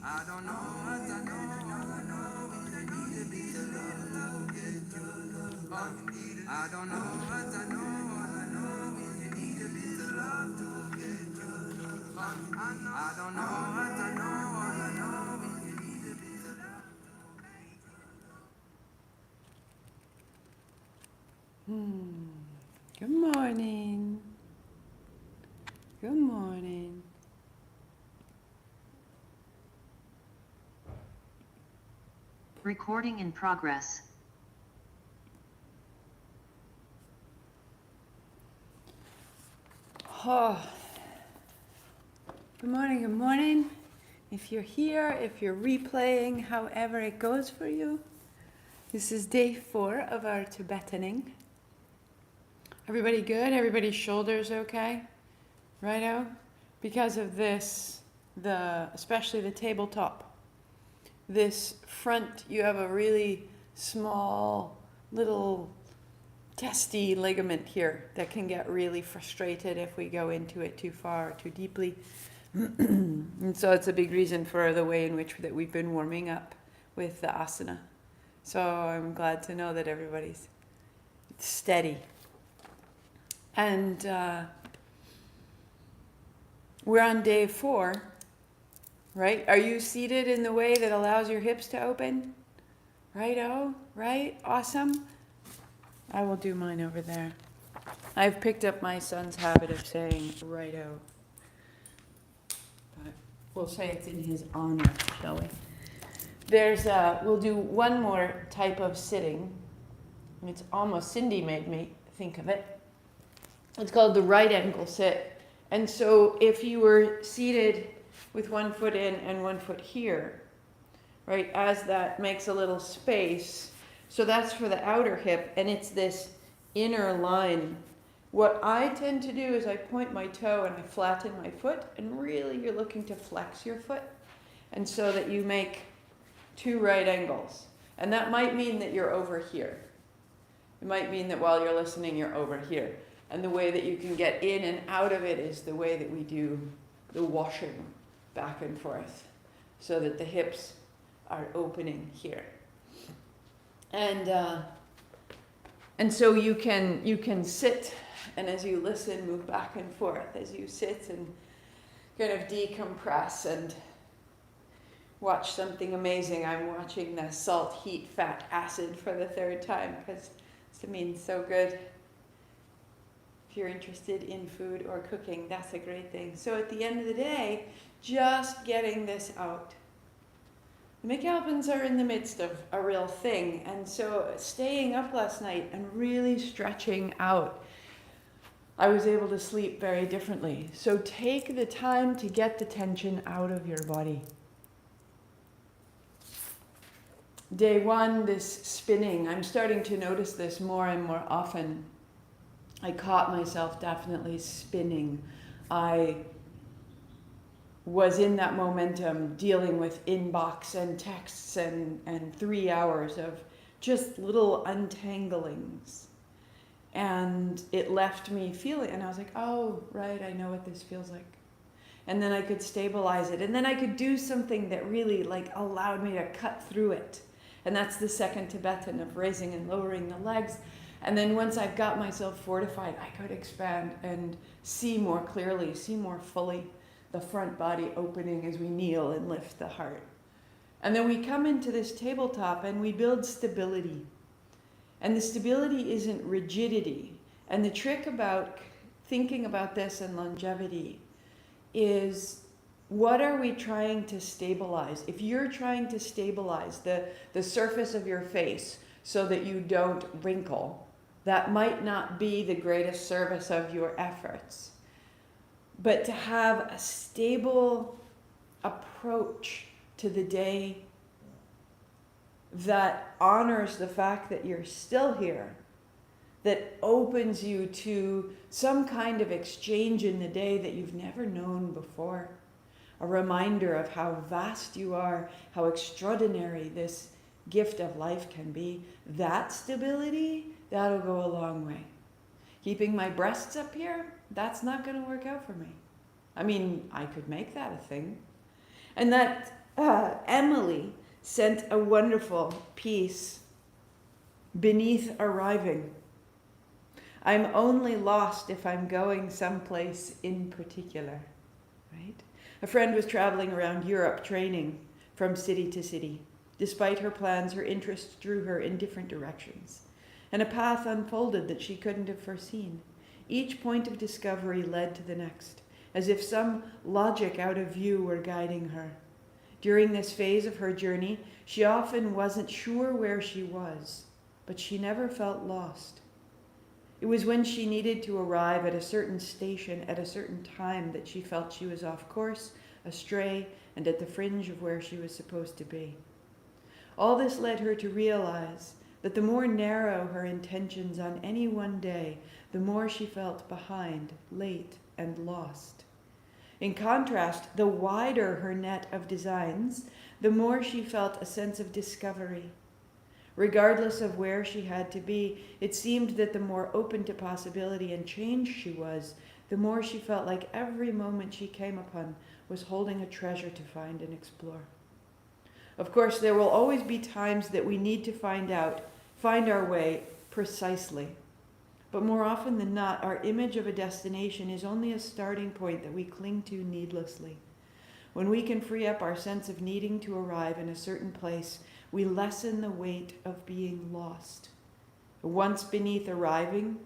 Good morning. Good morning. Recording in progress. Oh. Good morning, good morning. If you're here, if you're replaying, however it goes for you, this is day 4 of our Tibetaning. Everybody good? Everybody's shoulders okay? Righto? Because of this, especially the tabletop, this front, you have a really small little testy ligament here that can get really frustrated if we go into it too far or too deeply. And so it's a big reason for the way in which that we've been warming up with the asana. So I'm glad to know that everybody's steady. And we're on day 4, right? Are you seated in the way that allows your hips to open? Righto, right? Awesome. I will do mine over there. I've picked up my son's habit of saying righto. But we'll say it's in his honor, shall we? We'll do one more type of sitting. It's almost, Cindy made me think of it. It's called the right angle sit. And so if you were seated with one foot in and one foot here, right, as that makes a little space, so that's for the outer hip, and it's this inner line. What I tend to do is I point my toe and I flatten my foot, and really you're looking to flex your foot, and so that you make 2 right angles. And that might mean that you're over here. It might mean that while you're listening, you're over here. And the way that you can get in and out of it is the way that we do the washing back and forth, so that the hips are opening here. And so you can sit, and as you listen, move back and forth as you sit and kind of decompress and watch something amazing. I'm watching the salt, heat, fat, acid for the 3rd time because Samin's so good. If you're interested in food or cooking, that's a great thing. So at the end of the day, just getting this out. The McAlpines are in the midst of a real thing, and so staying up last night and really stretching out, I was able to sleep very differently. So take the time to get the tension out of your body. Day 1, this spinning, I'm starting to notice this more and more often. I caught myself definitely spinning. I was in that momentum dealing with inbox and texts and 3 hours of just little untanglings. And it left me feeling, and I was like, oh, right, I know what this feels like. And then I could stabilize it. And then I could do something that really allowed me to cut through it. And that's the second Tibetan of raising and lowering the legs. And then once I've got myself fortified, I could expand and see more clearly, see more fully the front body opening as we kneel and lift the heart. And then we come into this tabletop and we build stability. And the stability isn't rigidity. And the trick about thinking about this and longevity is, what are we trying to stabilize? If you're trying to stabilize the surface of your face so that you don't wrinkle, that might not be the greatest service of your efforts. But to have a stable approach to the day that honors the fact that you're still here, that opens you to some kind of exchange in the day that you've never known before. A reminder of how vast you are, how extraordinary this gift of life can be. That stability, that'll go a long way. Keeping my breasts up here, that's not going to work out for me. I mean, I could make that a thing. And that Emily sent a wonderful piece beneath arriving. I'm only lost if I'm going someplace in particular, right? A friend was traveling around Europe training from city to city. Despite her plans, her interests drew her in different directions, and a path unfolded that she couldn't have foreseen. Each point of discovery led to the next, as if some logic out of view were guiding her. During this phase of her journey, she often wasn't sure where she was, but she never felt lost. It was when she needed to arrive at a certain station at a certain time that she felt she was off course, astray, and at the fringe of where she was supposed to be. All this led her to realize that the more narrow her intentions on any one day, the more she felt behind, late, and lost. In contrast, the wider her net of designs, the more she felt a sense of discovery. Regardless of where she had to be, it seemed that the more open to possibility and change she was, the more she felt like every moment she came upon was holding a treasure to find and explore. Of course, there will always be times that we need to find our way precisely. But more often than not, our image of a destination is only a starting point that we cling to needlessly. When we can free up our sense of needing to arrive in a certain place, we lessen the weight of being lost. Once beneath arriving,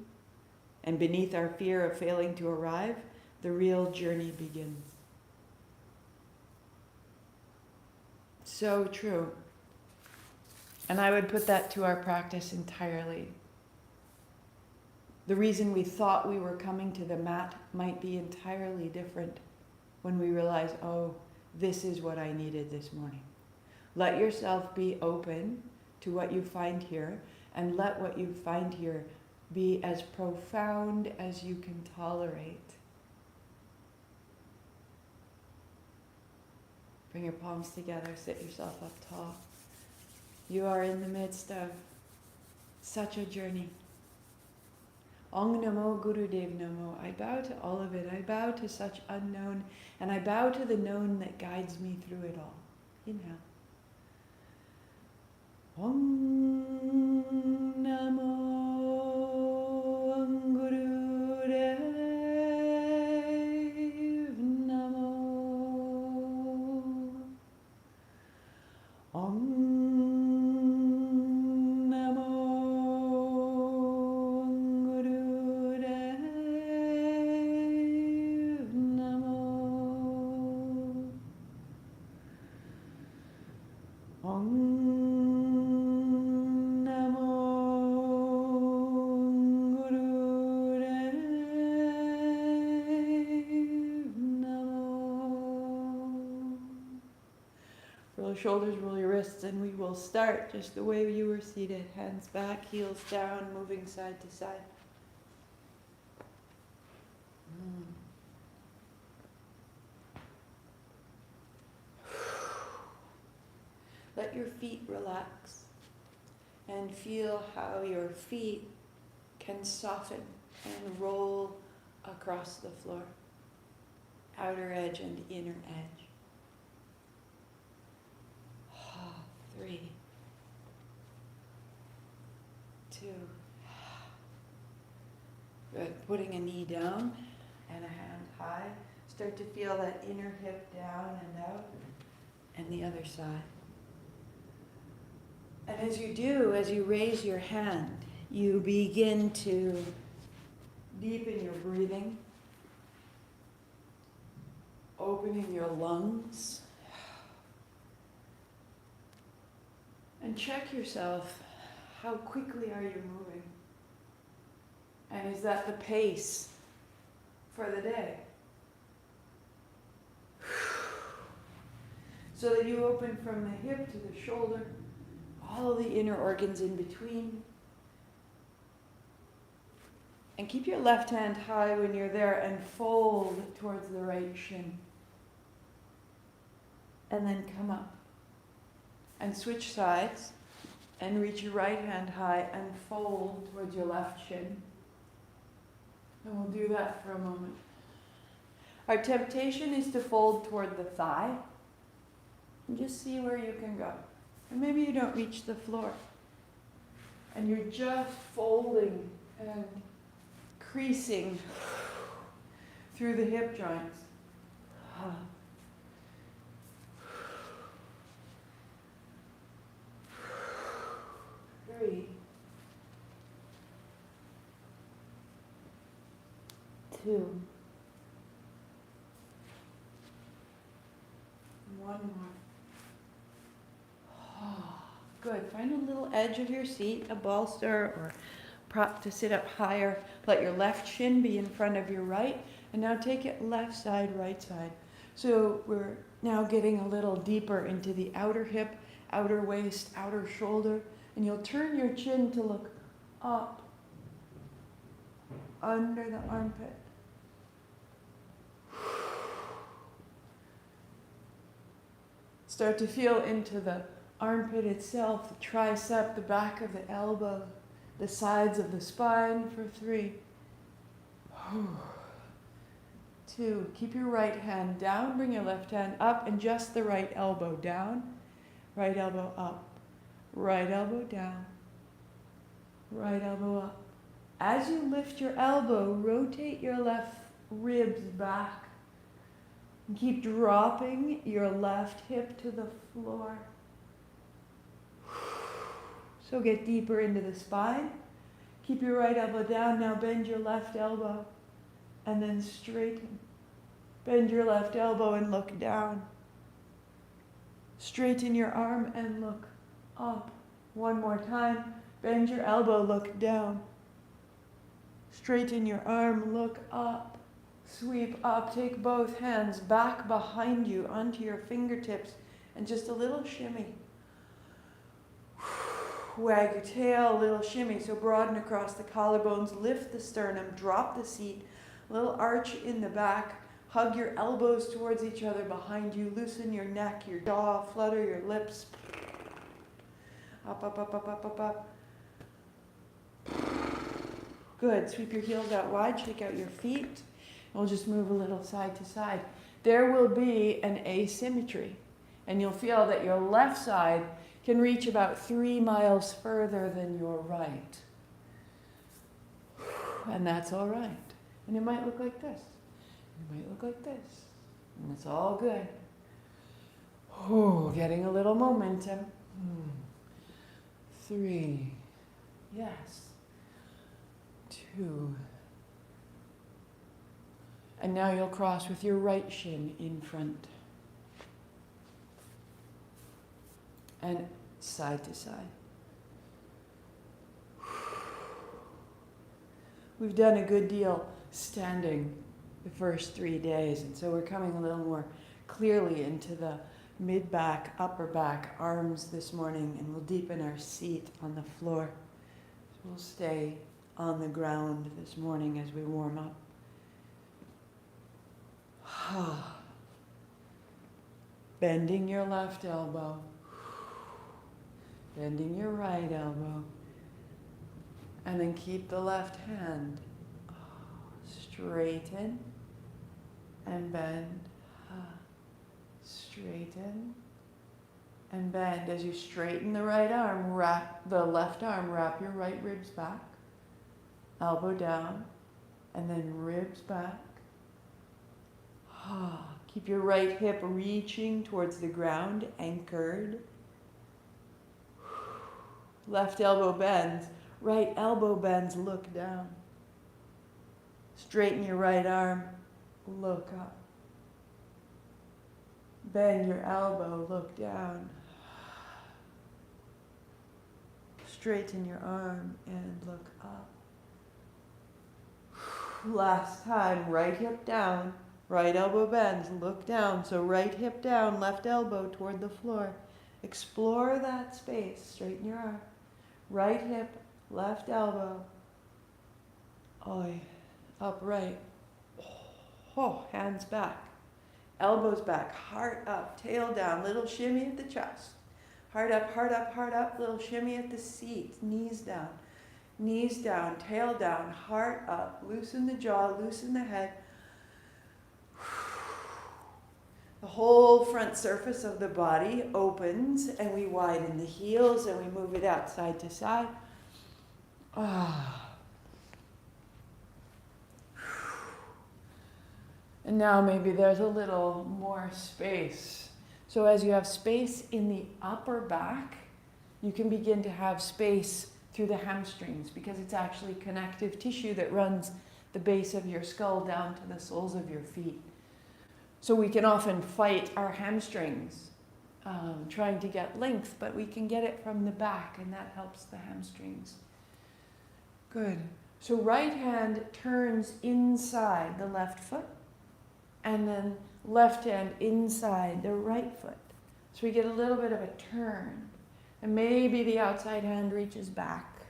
and beneath our fear of failing to arrive, the real journey begins. So true. And I would put that to our practice entirely. The reason we thought we were coming to the mat might be entirely different when we realize, oh, this is what I needed this morning. Let yourself be open to what you find here, and let what you find here be as profound as you can tolerate. Bring your palms together, sit yourself up tall. You are in the midst of such a journey. Ong Namo Gurudev Namo. I bow to all of it. I bow to such unknown, and I bow to the known that guides me through it all. Inhale. Om Namo Gurudev Namo. Om Namo Gurudev Namo. Om shoulders, roll your wrists, and we will start just the way you were seated. Hands back, heels down, moving side to side. Let your feet relax and feel how your feet can soften and roll across the floor, outer edge and inner edge. 3, 2. Good. Putting a knee down and a hand high. Start to feel that inner hip down and out, and the other side. And as you do, as you raise your hand, you begin to deepen your breathing, opening your lungs. And check yourself, how quickly are you moving? And is that the pace for the day? So that you open from the hip to the shoulder, all the inner organs in between. And keep your left hand high when you're there and fold towards the right shin. And then come up. And switch sides and reach your right hand high and fold towards your left shin. And we'll do that for a moment. Our temptation is to fold toward the thigh. And just see where you can go. And maybe you don't reach the floor. And you're just folding and creasing through the hip joints. 3, 2, 1 more. Good. Find a little edge of your seat, a bolster or prop to sit up higher. Let your left shin be in front of your right. And now take it left side, right side. So we're now getting a little deeper into the outer hip, outer waist, outer shoulder. And you'll turn your chin to look up, under the armpit. Start to feel into the armpit itself, the tricep, the back of the elbow, the sides of the spine for 3. 2, keep your right hand down, bring your left hand up, and just the right elbow down, right elbow up, right elbow down, right elbow up. As you lift your elbow, rotate your left ribs back. And keep dropping your left hip to the floor. So get deeper into the spine. Keep your right elbow down. Now bend your left elbow and then straighten. Bend your left elbow and look down. Straighten your arm and look up. 1 more time. Bend your elbow, look down. Straighten your arm, look up. Sweep up. Take both hands back behind you onto your fingertips and just a little shimmy. Wag your tail, a little shimmy. So broaden across the collarbones, lift the sternum, drop the seat, little arch in the back. Hug your elbows towards each other behind you. Loosen your neck, your jaw, flutter your lips. Up, up, up, up, up, up, up. Good. Sweep your heels out wide. Shake out your feet. We'll just move a little side to side. There will be an asymmetry. And you'll feel that your left side can reach about 3 miles further than your right. And that's all right. And it might look like this. It might look like this. And it's all good. Oh, getting a little momentum. 3. Yes. 2. And now you'll cross with your right shin in front. And side to side. We've done a good deal standing the first 3 days, and so we're coming a little more clearly into the mid-back, upper back, arms this morning, and we'll deepen our seat on the floor. So we'll stay on the ground this morning as we warm up. Bending your left elbow. Bending your right elbow. And then keep the left hand. Straighten and bend. Straighten and bend. As you straighten the right arm, wrap the left arm, wrap your right ribs back. Elbow down. And then ribs back. Keep your right hip reaching towards the ground, anchored. Left elbow bends. Right elbow bends, look down. Straighten your right arm, look up. Bend your elbow, look down. Straighten your arm and look up. Last time, right hip down, right elbow bends, look down. So right hip down, left elbow toward the floor. Explore that space, straighten your arm. Right hip, left elbow. Oi, upright. Oh, hands back. Elbows back, heart up, tail down, little shimmy at the chest. Heart up, heart up, heart up, little shimmy at the seat. Knees down, tail down, heart up. Loosen the jaw, loosen the head. The whole front surface of the body opens, and we widen the heels and we move it out side to side. And now maybe there's a little more space. So as you have space in the upper back, you can begin to have space through the hamstrings, because it's actually connective tissue that runs the base of your skull down to the soles of your feet. So we can often fight our hamstrings trying to get length, but we can get it from the back, and that helps the hamstrings. Good. So right hand turns inside the left foot, and then left hand inside the right foot. So we get a little bit of a turn, and maybe the outside hand reaches back.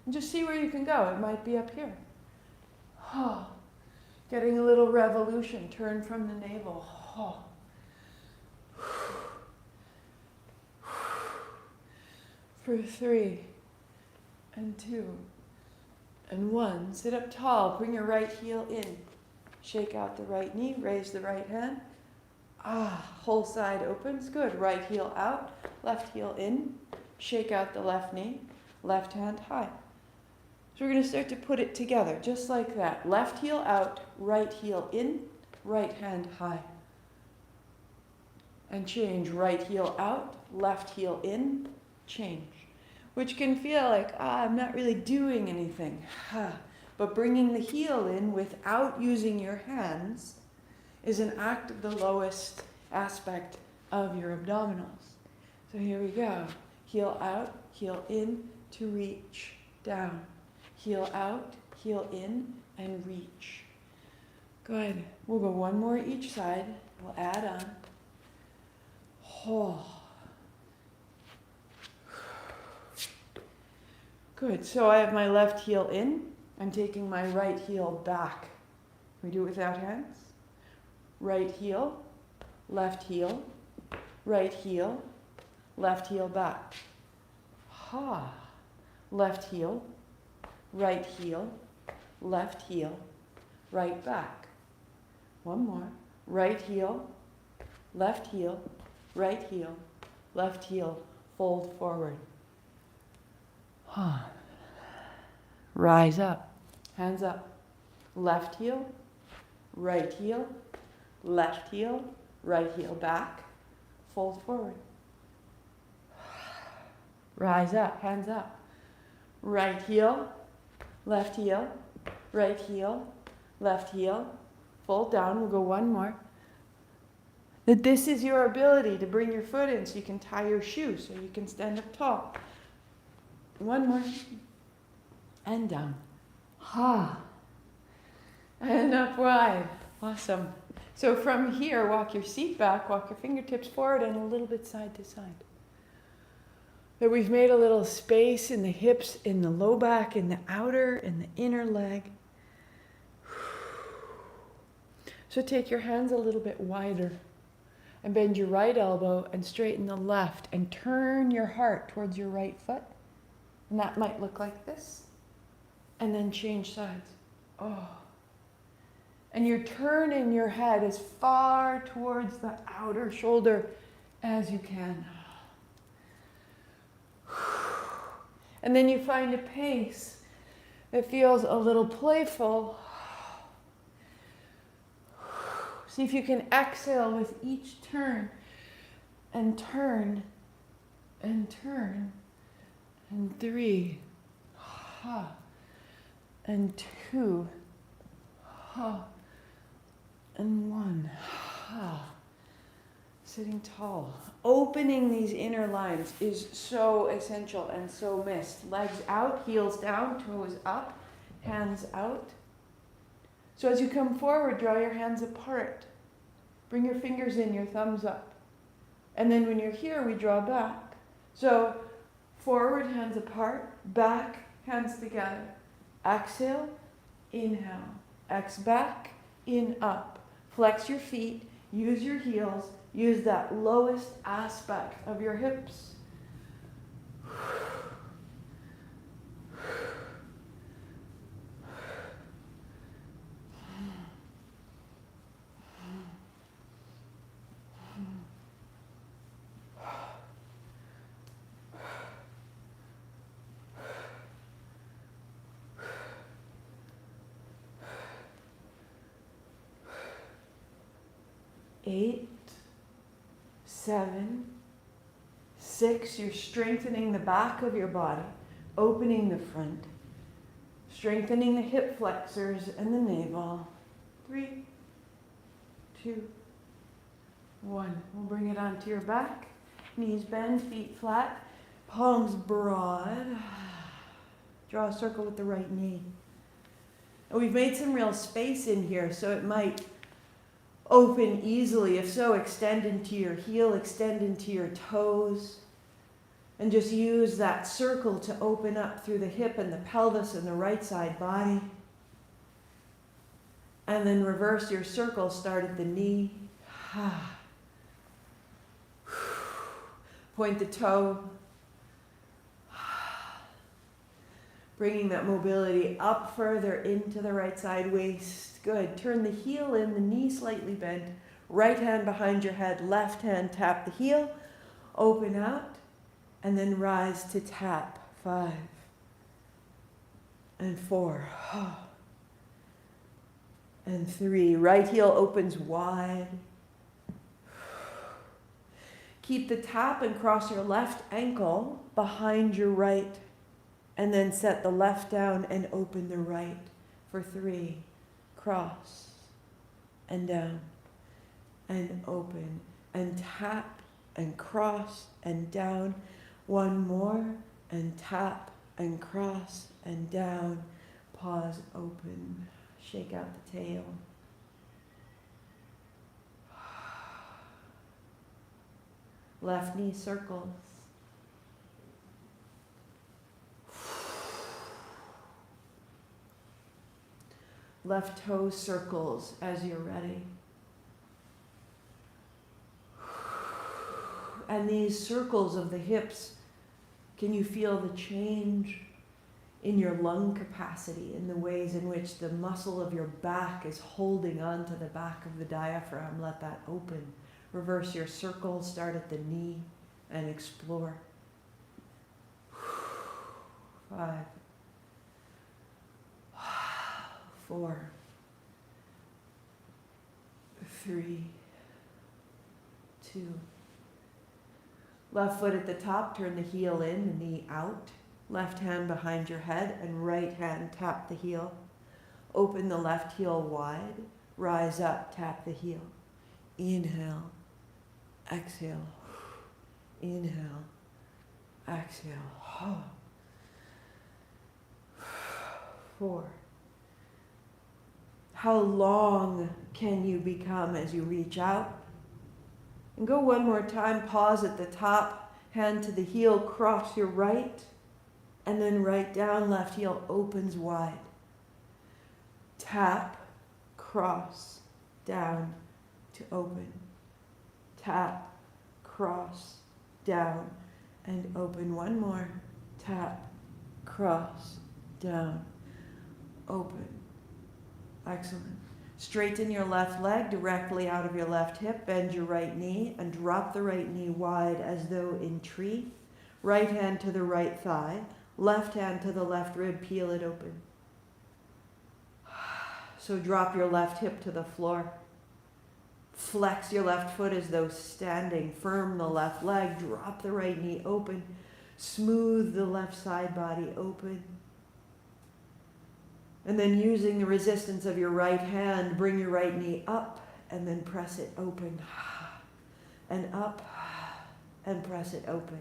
And just see where you can go. It might be up here. Getting a little revolution, turn from the navel. For 3 and 2 and 1. Sit up tall, bring your right heel in. Shake out the right knee, raise the right hand. Whole side opens, good. Right heel out, left heel in. Shake out the left knee, left hand high. So we're going to start to put it together, just like that. Left heel out, right heel in, right hand high. And change, right heel out, left heel in, change. Which can feel like, I'm not really doing anything. But bringing the heel in without using your hands is an act of the lowest aspect of your abdominals. So here we go. Heel out, heel in to reach down. Heel out, heel in, and reach. Good. We'll go one more each side. We'll add on. Good. So I have my left heel in. I'm taking my right heel back. Can we do it without hands? Right heel, left heel, right heel, left heel back. Left heel, right heel, right back. One more. Right heel, left heel, left heel, fold forward. Rise up, hands up. Left heel, right heel, left heel, right heel back, fold forward. Rise up, hands up. Right heel, left heel, right heel, left heel, fold down. We'll go one more. That this is your ability to bring your foot in so you can tie your shoe, so you can stand up tall. One more. And down. And up wide. Awesome. So from here, walk your seat back, walk your fingertips forward, and a little bit side to side. That we've made a little space in the hips, in the low back, in the outer, in the inner leg. So take your hands a little bit wider and bend your right elbow and straighten the left and turn your heart towards your right foot. And that might look like this. And then change sides. And you're turning your head as far towards the outer shoulder as you can. And then you find a pace that feels a little playful. See if you can exhale with each turn and turn and turn. And 3, and 2, and 1. Sitting tall. Opening these inner lines is so essential and so missed. Legs out, heels down, toes up, hands out. So as you come forward, draw your hands apart. Bring your fingers in, your thumbs up. And then when you're here, we draw back. So forward, hands apart, back, hands together. Exhale, inhale. X back, in up. Flex your feet, use your heels, use that lowest aspect of your hips. 7, 6. You're strengthening the back of your body, opening the front, strengthening the hip flexors and the navel. 3, 2, 1. We'll bring it onto your back. Knees bend, feet flat, palms broad. Draw a circle with the right knee. And we've made some real space in here, so it might open easily. If so, extend into your heel, extend into your toes, and just use that circle to open up through the hip and the pelvis and the right side body. And then reverse your circle, start at the knee. Point the toe. Bringing that mobility up further into the right side waist. Good. Turn the heel in, the knee slightly bent. Right hand behind your head, left hand tap the heel. Open out, and then rise to tap. 5 and 4 and 3. Right heel opens wide. Keep the tap and cross your left ankle behind your right. And then set the left down and open the right for 3. Cross and down and open and tap and cross and down. 1 more and tap and cross and down. Pause, open, shake out the tail. Left knee circles. Left toe circles as you're ready. And these circles of the hips, can you feel the change in your lung capacity, in the ways in which the muscle of your back is holding on to the back of the diaphragm? Let that open. Reverse your circle, start at the knee and explore. 5, 4, 3, 2. Left foot at the top, turn the heel in, the knee out. Left hand behind your head and right hand tap the heel. Open the left heel wide. Rise up, tap the heel. Inhale, exhale. Inhale, exhale. 4. How long can you become as you reach out? And go one more time, pause at the top, hand to the heel, cross your right, and then right down, left heel opens wide. Tap, cross, down to open. Tap, cross, down, and open. 1 more. Tap, cross, down, open. Excellent. Straighten your left leg directly out of your left hip. Bend your right knee and drop the right knee wide as though in tree. Right hand to the right thigh. Left hand to the left rib. Peel it open. So drop your left hip to the floor. Flex your left foot as though standing. Firm the left leg. Drop the right knee open. Smooth the left side body open. And then using the resistance of your right hand, bring your right knee up and then press it open. And up and press it open.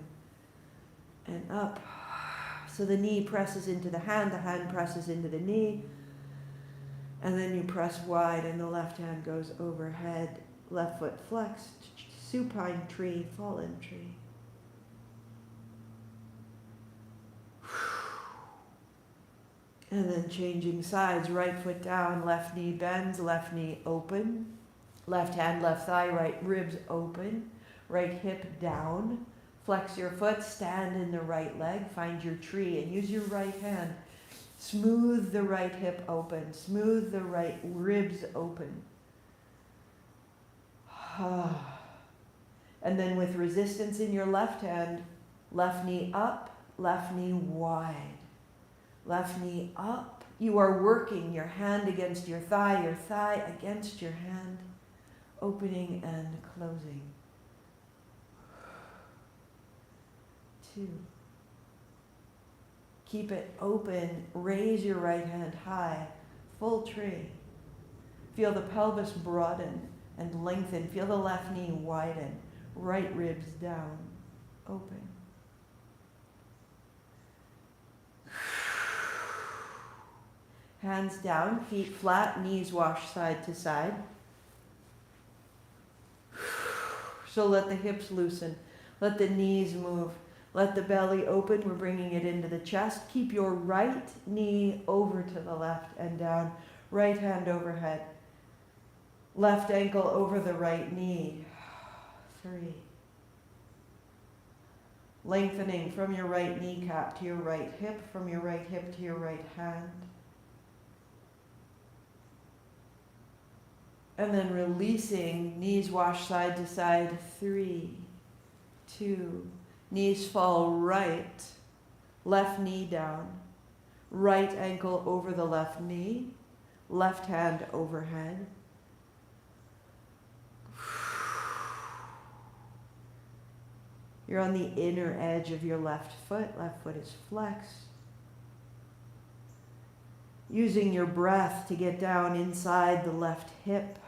And up. So the knee presses into the hand presses into the knee. And then you press wide and the left hand goes overhead. Left foot flexed, supine tree, fallen tree. And then changing sides, right foot down, left knee bends, left knee open. Left hand, left thigh, right ribs open. Right hip down. Flex your foot, stand in the right leg, find your tree, and use your right hand. Smooth the right hip open, smooth the right ribs open. And then with resistance in your left hand, left knee up, left knee wide. Left knee up. You are working your hand against your thigh against your hand, opening and closing. 2. Keep it open. Raise your right hand high. Full tree. Feel the pelvis broaden and lengthen. Feel the left knee widen. Right ribs down. Open. Hands down, feet flat, knees wash side to side. So let the hips loosen. Let the knees move. Let the belly open. We're bringing it into the chest. Keep your right knee over to the left and down. Right hand overhead. Left ankle over the right knee. 3. Lengthening from your right kneecap to your right hip, from your right hip to your right hand. And then releasing, knees wash side to side. 3, 2, knees fall right, left knee down, right ankle over the left knee, left hand overhead. You're on the inner edge of your left foot is flexed. Using your breath to get down inside the left hip.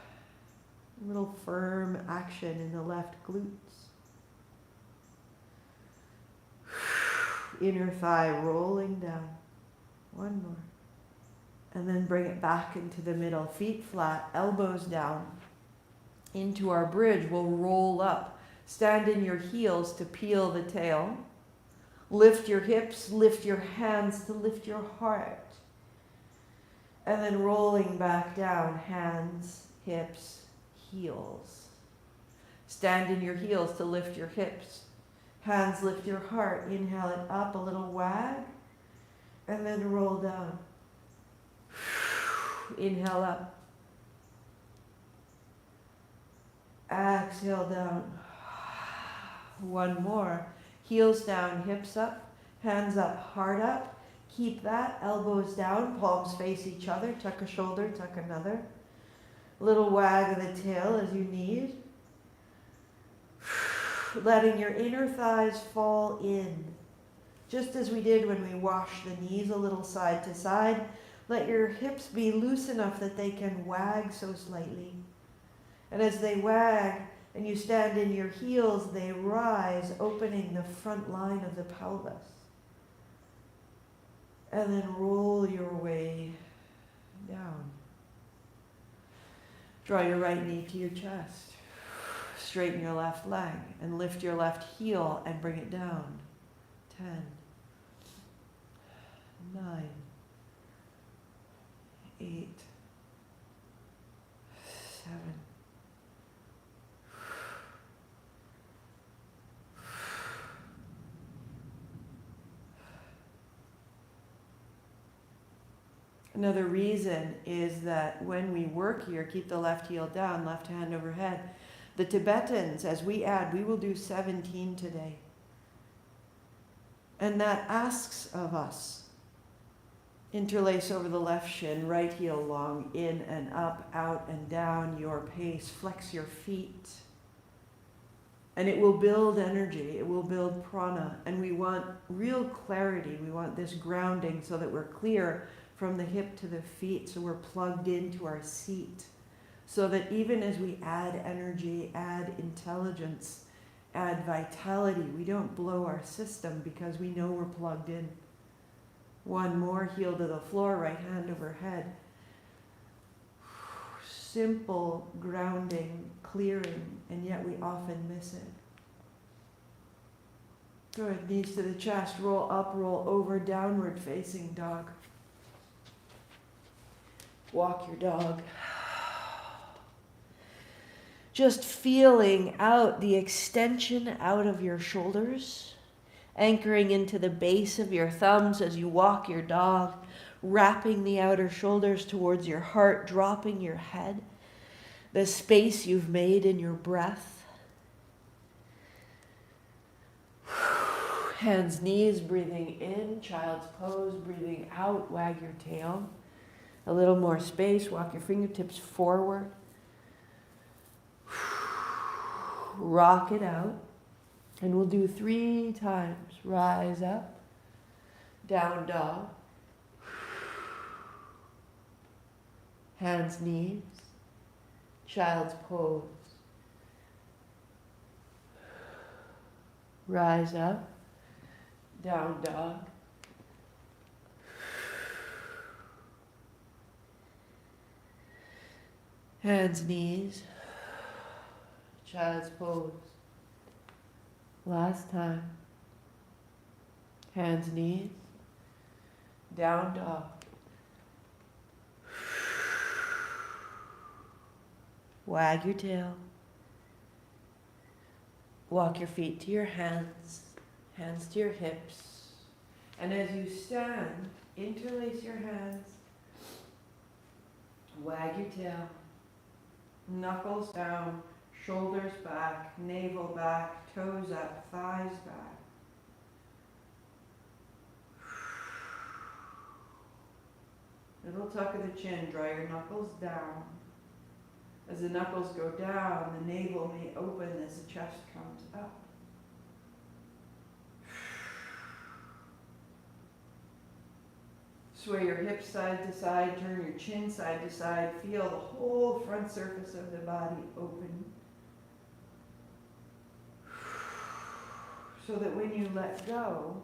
A little firm action in the left glutes. Inner thigh rolling down. 1 more. And then bring it back into the middle. Feet flat, elbows down. Into our bridge, we'll roll up. Stand in your heels to peel the tail. Lift your hips, lift your hands to lift your heart. And then rolling back down, hands, hips, heels. Stand in your heels to lift your hips. Hands lift your heart. Inhale it up, a little wag. And then roll down. Inhale up. Exhale down. 1 more. Heels down, hips up, hands up, heart up. Keep that, elbows down, palms face each other. Tuck a shoulder, tuck another. Little wag of the tail as you need. Letting your inner thighs fall in. Just as we did when we washed the knees a little side to side. Let your hips be loose enough that they can wag so slightly. And as they wag and you stand in your heels, they rise, opening the front line of the pelvis. And then roll your way down. Draw your right knee to your chest. Straighten your left leg and lift your left heel and bring it down. 10, 9, 8, 7. Another reason is that when we work here, keep the left heel down, left hand overhead. The Tibetans, as we add, we will do 17 today. And that asks of us, interlace over the left shin, right heel long, in and up, out and down, your pace, flex your feet. And it will build energy, it will build prana, and we want real clarity. We want this grounding so that we're clear from the hip to the feet, so we're plugged into our seat. So that even as we add energy, add intelligence, add vitality, we don't blow our system because we know we're plugged in. 1 more, heel to the floor, right hand overhead. Simple grounding, clearing, and yet we often miss it. Good, knees to the chest, roll up, roll over, downward facing dog. Walk your dog. Just feeling out the extension out of your shoulders, anchoring into the base of your thumbs as you walk your dog, wrapping the outer shoulders towards your heart, dropping your head, the space you've made in your breath. Hands, knees, breathing in, child's pose, breathing out, wag your tail. A little more space, walk your fingertips forward. Rock it out. And we'll do 3 times. Rise up, down dog, hands, knees, child's pose. Rise up, down dog, hands, knees, child's pose. Last time. Hands, knees, down dog. Wag your tail. Walk your feet to your hands, hands to your hips. And as you stand, interlace your hands. Wag your tail. Knuckles down, shoulders back, navel back, toes up, thighs back. Little tuck of the chin, draw your knuckles down. As the knuckles go down, the navel may open as the chest comes up. Sway your hips side to side, turn your chin side to side, feel the whole front surface of the body open. So that when you let go,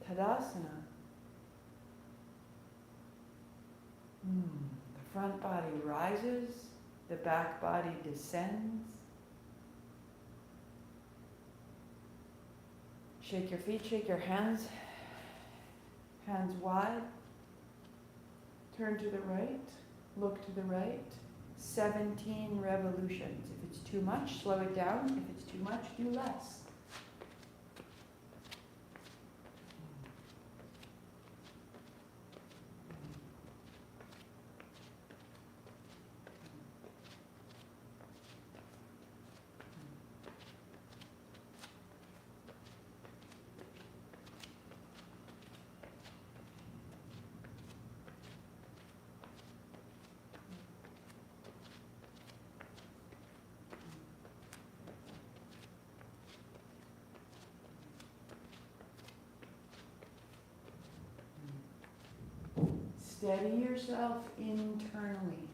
Tadasana, the front body rises, the back body descends. Shake your feet, shake your hands. Hands wide. Turn to the right. Look to the right. 17 revolutions. If it's too much, slow it down. If it's too much, do less. Steady yourself internally.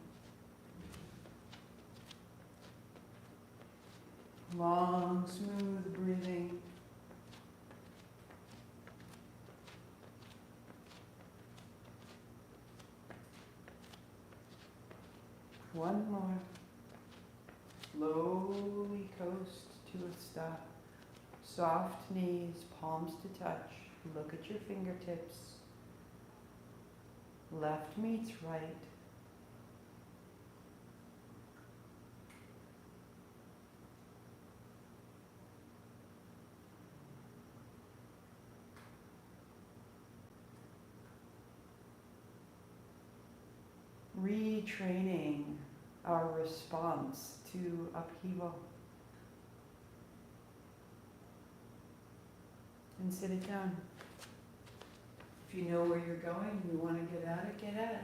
Long, smooth breathing. One more. Slowly coast to a stop. Soft knees, palms to touch. Look at your fingertips. Left meets right. Retraining our response to upheaval. And sit it down. If you know where you're going, you want to get at it, get at it.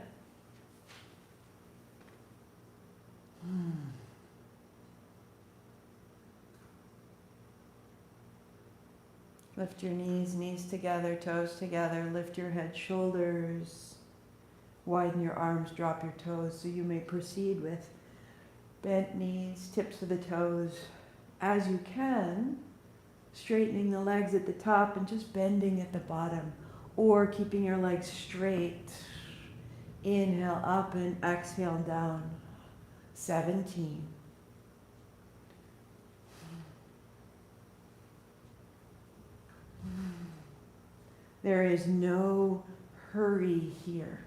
Lift your knees, knees together, toes together. Lift your head, shoulders. Widen your arms, drop your toes, so you may proceed with bent knees, tips of the toes. As you can, straightening the legs at the top and just bending at the bottom. Or keeping your legs straight. Inhale up and exhale down. 17. There is no hurry here.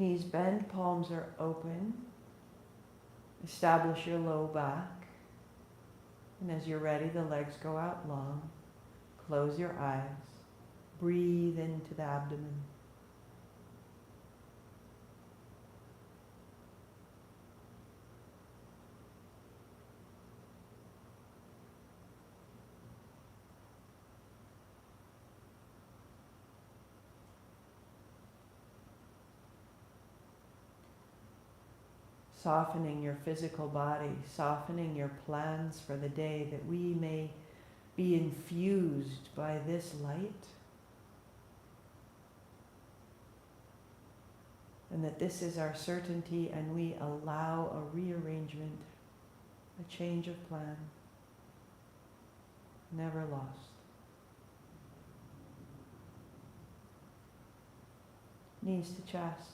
Knees bent, palms are open. Establish your low back. And as you're ready, the legs go out long. Close your eyes. Breathe into the abdomen. Softening your physical body, softening your plans for the day, that we may be infused by this light, and that this is our certainty, and we allow a rearrangement, a change of plan, never lost. Knees to chest.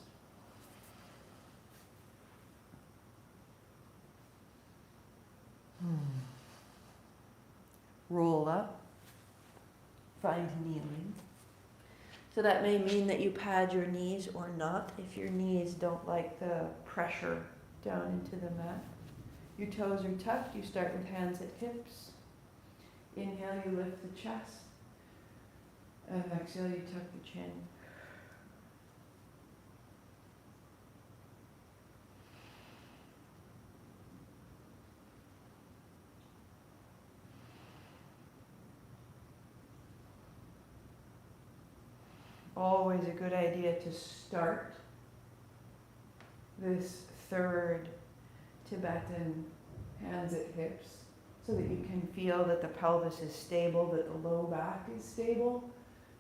Roll up, find kneeling. So that may mean that you pad your knees or not, if your knees don't like the pressure down into the mat. Your toes are tucked, you start with hands at hips. Inhale, you lift the chest. And exhale, you tuck the chin. Always a good idea to start this third Tibetan hands at hips so that you can feel that the pelvis is stable, that the low back is stable.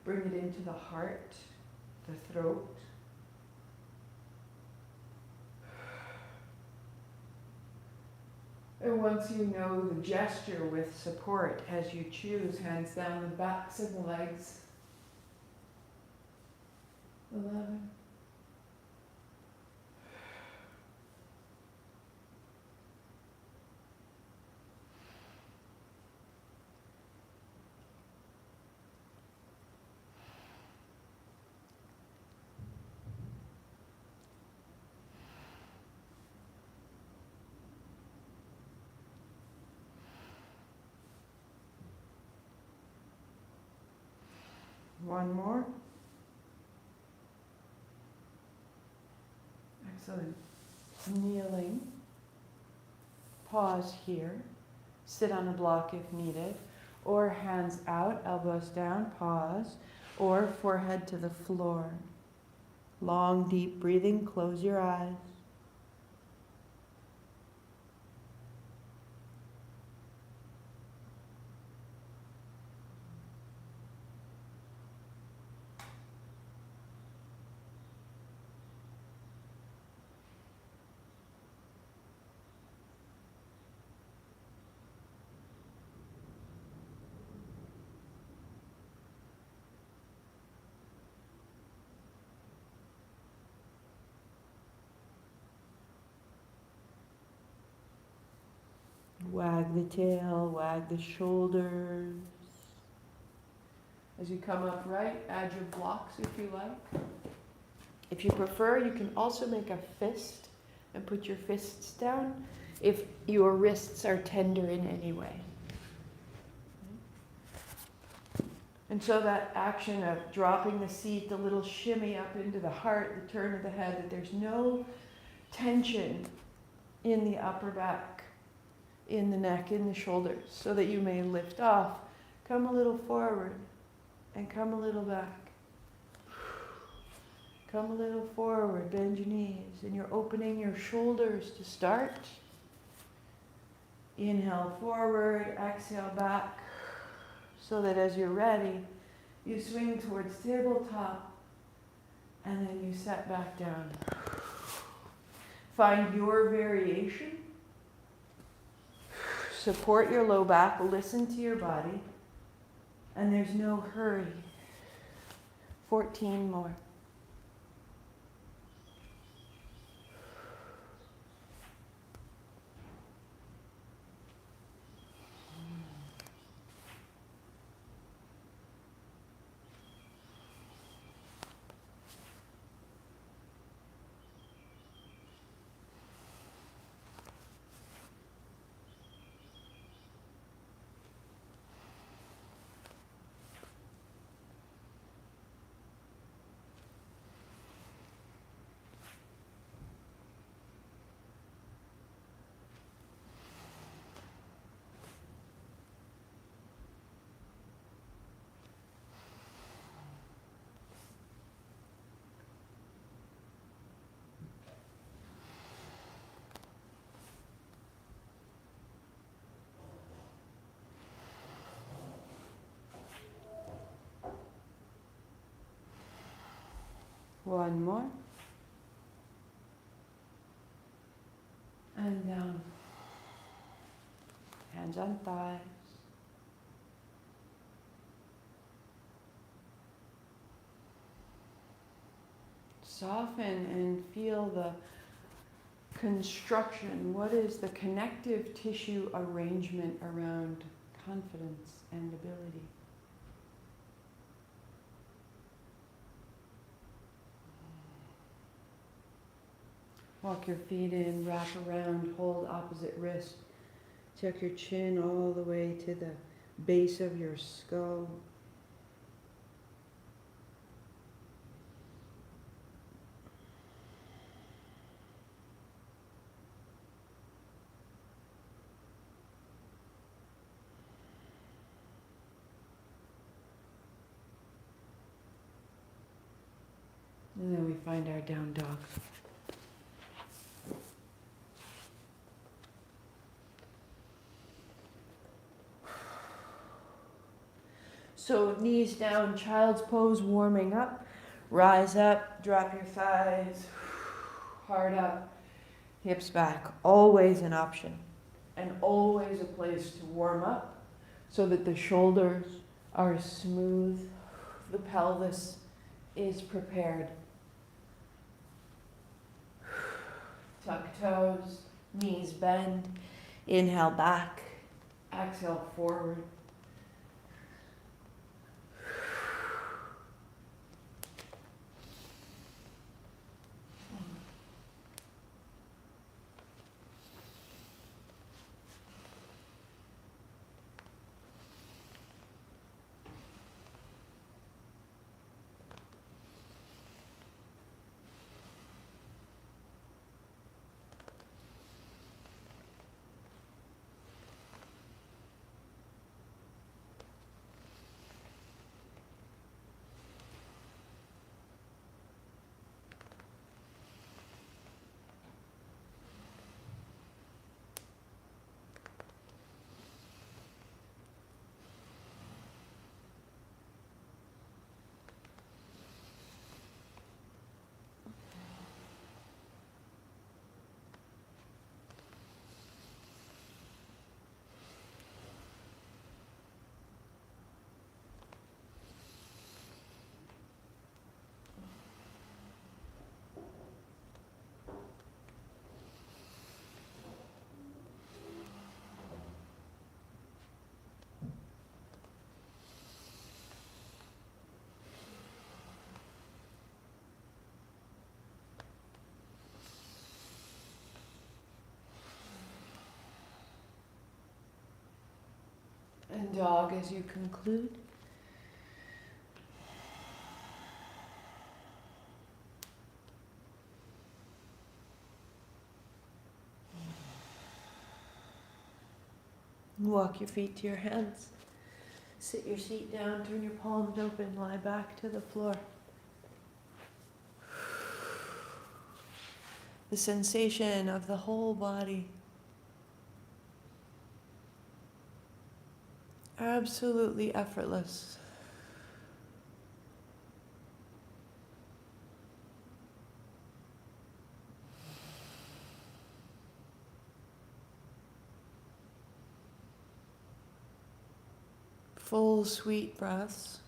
Bring it into the heart, the throat. And once you know the gesture with support, as you choose, hands down the backs of the legs. 11. One more. Excellent. Kneeling. Pause here. Sit on a block if needed. Or hands out, elbows down, pause. Or forehead to the floor. Long, deep breathing. Close your eyes. Wag the tail, wag the shoulders. As you come upright, add your blocks if you like. If you prefer, you can also make a fist and put your fists down if your wrists are tender in any way. And so that action of dropping the seat, the little shimmy up into the heart, the turn of the head, that there's no tension in the upper back, in the neck, in the shoulders, so that you may lift off, come a little forward, and come a little back. Come a little forward, bend your knees, and you're opening your shoulders to start. Inhale forward, exhale back, so that as you're ready, you swing towards tabletop, and then you set back down. Find your variation. Support your low back, listen to your body, and there's no hurry. 14 more. One more. And down. Hands on thighs. Soften and feel the construction. What is the connective tissue arrangement around confidence and ability? Walk your feet in, wrap around, hold opposite wrist. Tuck your chin all the way to the base of your skull. And then we find our down dog. So knees down, child's pose, warming up. Rise up, drop your thighs, heart up, hips back. Always an option and always a place to warm up so that the shoulders are smooth, the pelvis is prepared. Tuck toes, knees bend, inhale back, exhale forward. And dog as you conclude. Walk your feet to your hands. Sit your seat down, turn your palms open, lie back to the floor. The sensation of the whole body. Absolutely effortless. Full, sweet breaths.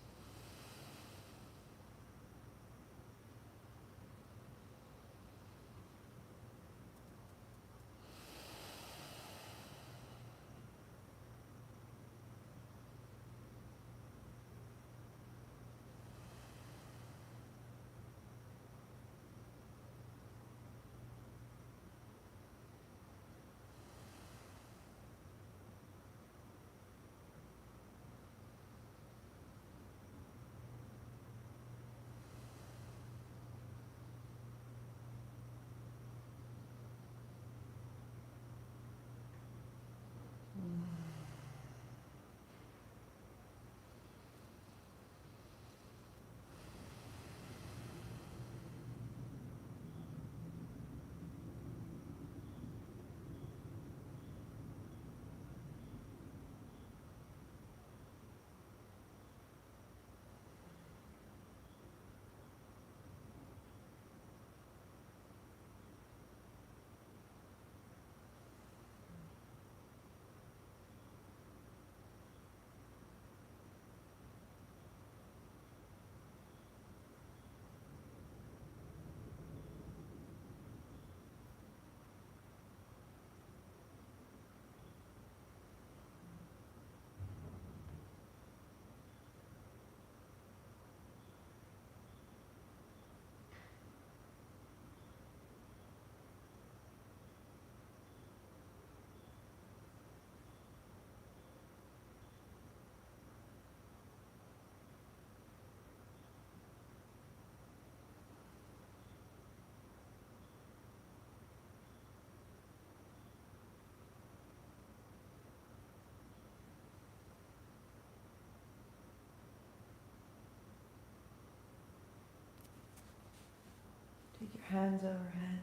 Hands overhead.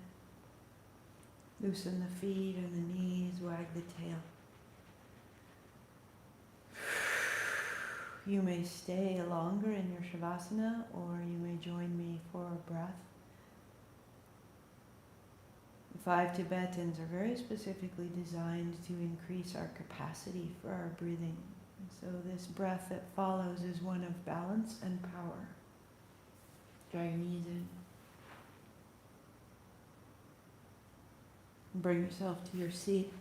Loosen the feet and the knees, wag the tail. You may stay longer in your Shavasana, or you may join me for a breath. The 5 Tibetans are very specifically designed to increase our capacity for our breathing. And so this breath that follows is one of balance and power. Draw your knees in. Bring yourself to your seat.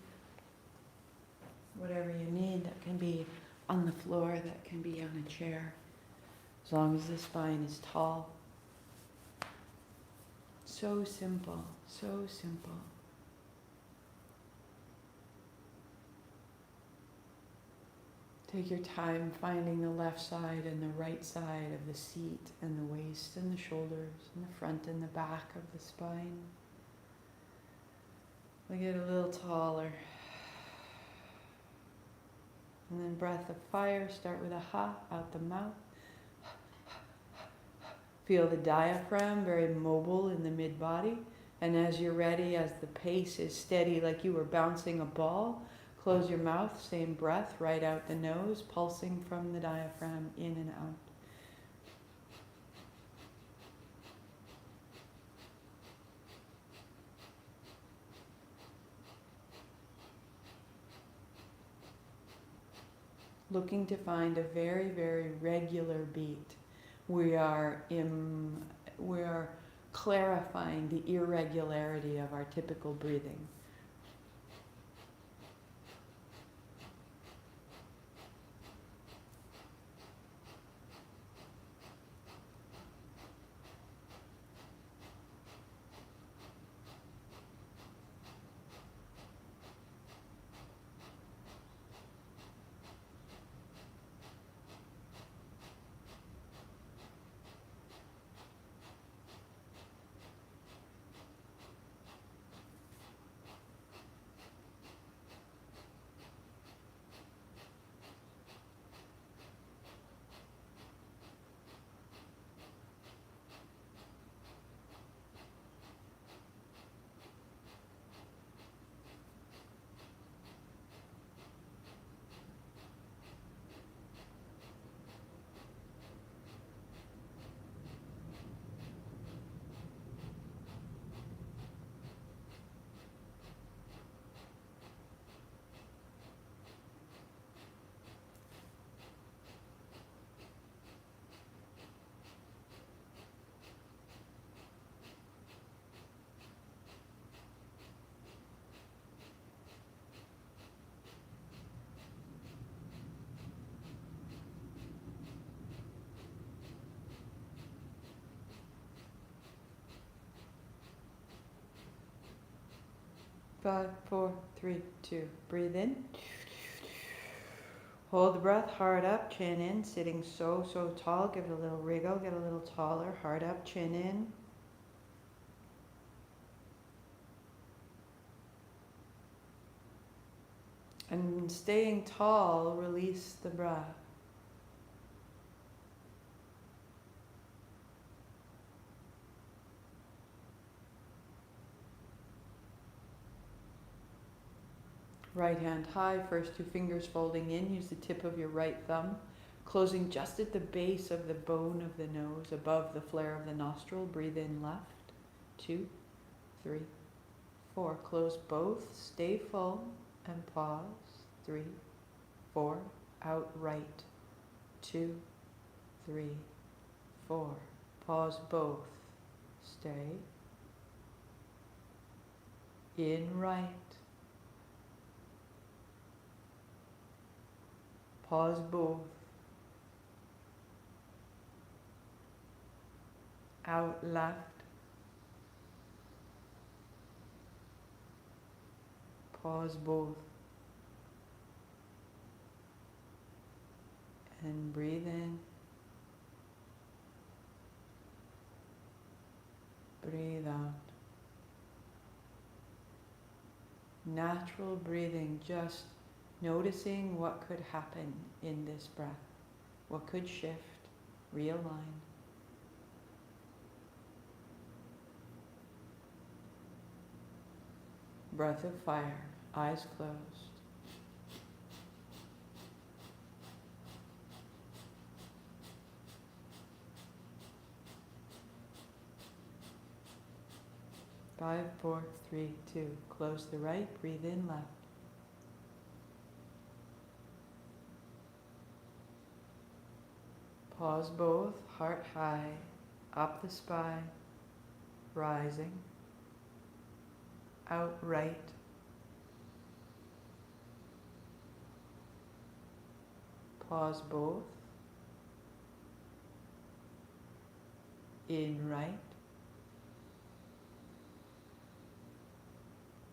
Whatever you need, that can be on the floor, that can be on a chair, as long as the spine is tall. So simple, so simple. Take your time finding the left side and the right side of the seat and the waist and the shoulders and the front and the back of the spine. We get a little taller. And then breath of fire, start with a ha out the mouth. Feel the diaphragm very mobile in the mid-body. And as you're ready, as the pace is steady like you were bouncing a ball, close your mouth, same breath, right out the nose, pulsing from the diaphragm in and out. Looking to find a very, very regular beat. We are clarifying the irregularity of our typical breathing. Five, 4, 3, 2. Breathe in. Hold the breath, heart up, chin in, sitting so tall. Give it a little wriggle, get a little taller. Heart up, chin in. And staying tall, release the breath. Right hand high, first 2 fingers folding in. Use the tip of your right thumb, closing just at the base of the bone of the nose, above the flare of the nostril. Breathe in left. 2, 3, 4. Close both. Stay full and pause. 3, 4. Out right. 2, 3, 4. Pause both. Stay. In right. Pause both. Out left. Pause both. And breathe in. Breathe out. Natural breathing, just noticing what could happen in this breath, what could shift, realign. breath of fire, eyes closed. 5, 4, 3, 2. Close the right, breathe in left. Pause both, heart high, up the spine, rising, out right. Pause both, in right.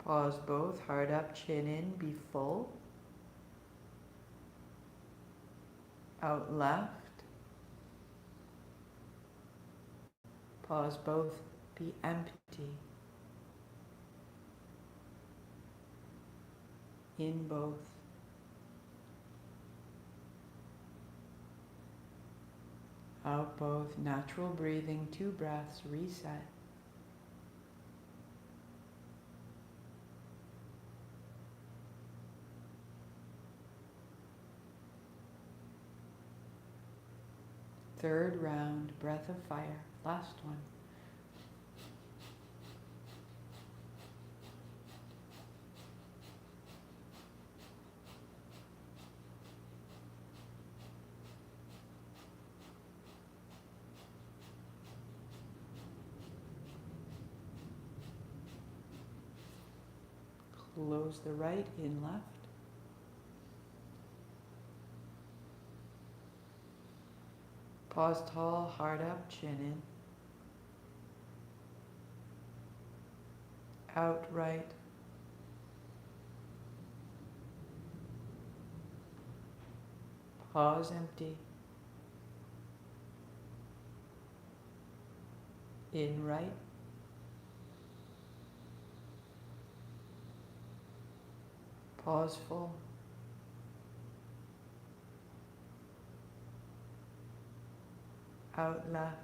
Pause both, heart up, chin in, be full. Out left. Pause both, be empty. In both. Out both, natural breathing, 2 breaths, reset. Third round, breath of fire, last one. Close the right, in left. Pause tall, heart up, chin in. Out right. Pause empty. In right. Pause full. Out left.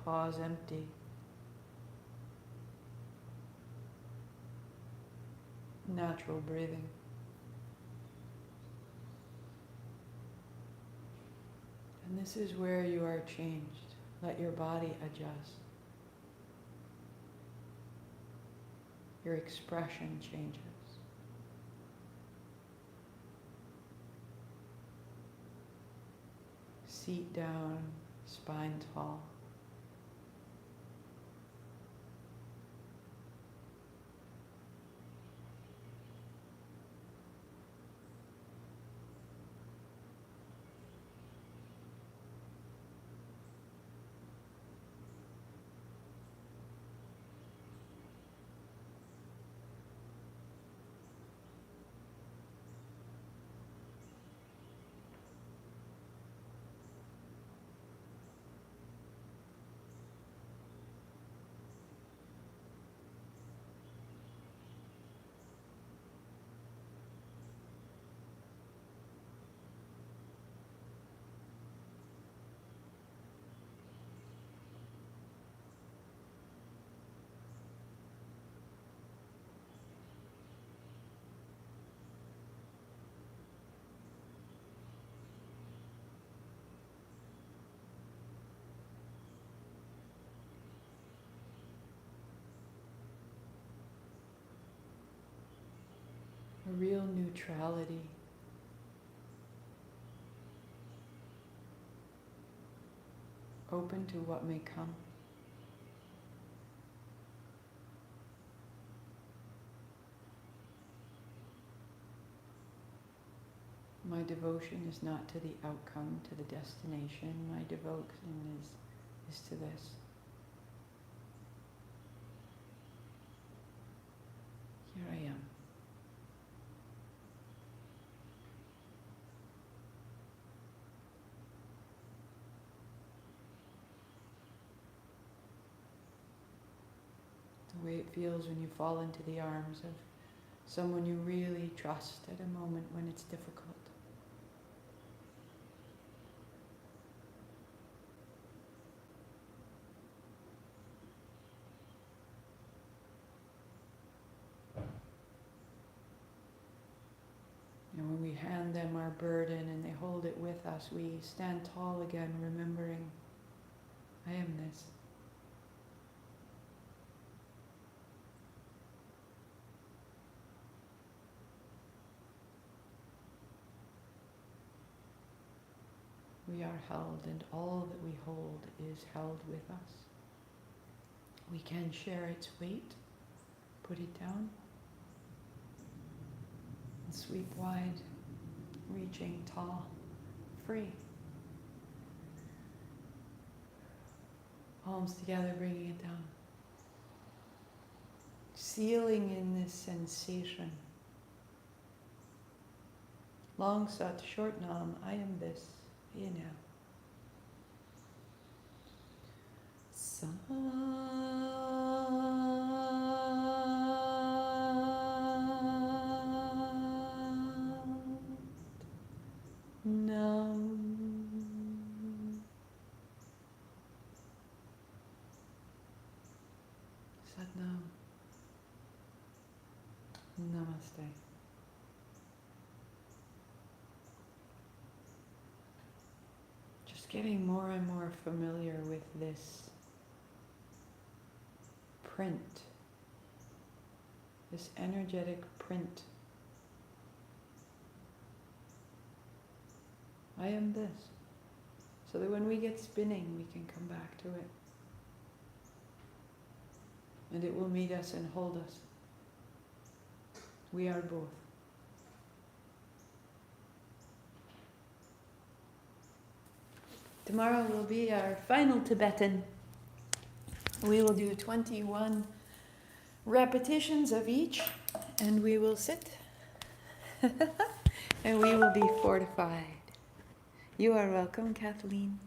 Pause empty. Natural breathing. And this is where you are changed. Let your body adjust. Your expression changes. Seat down, spine tall. A real neutrality. Open to what may come. My devotion is not to the outcome, to the destination. My devotion is to this. Here I am. The way it feels when you fall into the arms of someone you really trust at a moment when it's difficult. we hand them our burden and they hold it with us, we stand tall again, remembering, I am this. We are held, and all that we hold is held with us. We can share its weight, put it down, and sweep wide, reaching tall, free. Palms together, bringing it down. Sealing in this sensation. Long sat, short nam, I am this. Inhale. Sat nam. Sat nam. Namaste. Getting more and more familiar with this print, this energetic print. I am this. So that when we get spinning, we can come back to it. And it will meet us and hold us. We are both. Tomorrow will be our final Tibetan. We will do 21 repetitions of each, and we will sit, and we will be fortified. You are welcome, Kathleen.